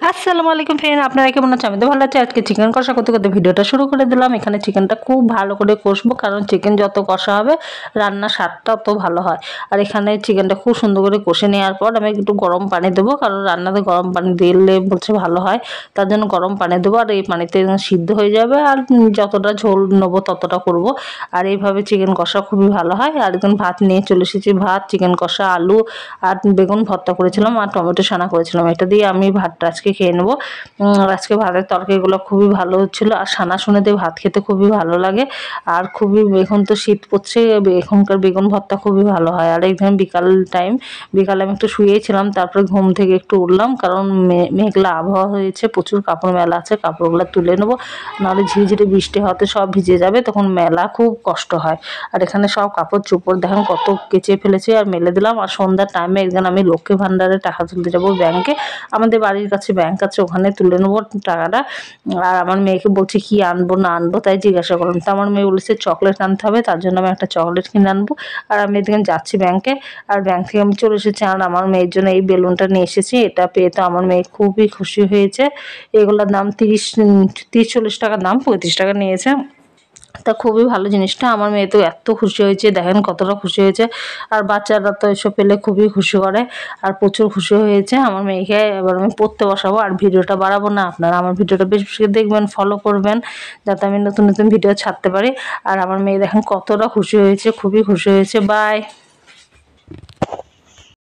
আসসালামু আলাইকুম ফ্রেন্ড, আপনারা কেমন আছেন? আমি তো ভালো আছি। আজকে চিকেন কষা করতে করতে ভিডিওটা শুরু করে দিলাম। এখানে চিকেনটা খুব ভালো করে কষবো, কারণ চিকেন যত কষা হবে রান্নার স্বাদটা তত ভালো হয়। আর এখানে চিকেনটা খুব সুন্দর করে কষে নেওয়ার পর আমি একটু গরম পানি দেবো, কারণ রান্নাতে গরম পানি দিলে বলছে ভালো হয়, তার জন্য গরম পানি দেবো। আর এই পানিতে সিদ্ধ হয়ে যাবে, আর যতটা ঝোল নেবো ততটা করব। আর এইভাবে চিকেন কষা খুবই ভালো হয়। আর একদম ভাত নিয়ে চলে এসেছি, ভাত, চিকেন কষা, আলু আর বেগুন ভর্তা করেছিলাম আর টমেটো সানা করেছিলাম। এটা দিয়ে আমি ভাতটা আজকে খেয়ে নেবো। আজকে ভাতের তরকারিগুলো খুবই ভালো হচ্ছিলো, আর সানা শুনে দিয়ে ভাত খেতে খুবই ভালো লাগে। আর খুবই, এখন তো শীত পড়ছে, এখনকার বেগুন ভর্তা খুবই ভালো হয়। আর একদম বিকালে আমি একটু শুয়েছিলাম, তারপরে ঘুম থেকে একটু উঠলাম, কারণ মেঘলা আবহাওয়া হয়েছে, প্রচুর কাপড় মেলা আছে, কাপড়গুলো তুলে নেবো, নাহলে ঝিরিঝিরি বৃষ্টি হতে সব ভিজে যাবে, তখন মেলা খুব কষ্ট হয়। আর এখানে সব কাপড় চোপড় দেখেন কত কেচে ফেলেছি আর মেলে দিলাম। আর সন্ধ্যার টাইমে একদিন আমি লক্ষ্মী ভাণ্ডারে টাকা তুলতে যাবো ব্যাংকে, আমাদের বাড়ির কাছে ব্যাংক আছে, ওখানে তুলে নেবো টাকাটা। আর আমার মেয়েকে বলছি কি আনবো না আনবো, তাই জিজ্ঞাসা করলাম, তো আমার মেয়ে বলেছে চকলেট আনতে হবে, তার জন্য আমি একটা চকলেট কিনে আনবো। আর আমি এদিকে যাচ্ছি ব্যাংকে, আর ব্যাংক থেকে আমি চলে এসেছি। আর আমার মেয়ের জন্য এই বেলুনটা নিয়ে এসেছি, এটা পেয়ে তো আমার মেয়ে খুবই খুশি হয়েছে। এগুলোর দাম 30-40 টাকা দাম, 35 টাকা নিয়েছে। তা খুবই ভালো জিনিসটা, আমার মেয়ে তো এত খুশি হয়েছে, দেখেন কতটা খুশি হয়েছে। আর বাচ্চারা তো এসব পেলে খুবই খুশি করে, আর প্রচুর খুশি হয়েছে। আমার মেয়েকে এবার আমি পড়তে বসাবো, আর ভিডিওটা বাড়াবো না, আপনারা আমার ভিডিওটা বেশি বেশি দেখবেন, ফলো করবেন, যাতে আমি নতুন নতুন ভিডিও ছাড়তে পারি। আর আমার মেয়ে দেখেন কতটা খুশি হয়েছে, খুবই খুশি হয়েছে। বাই।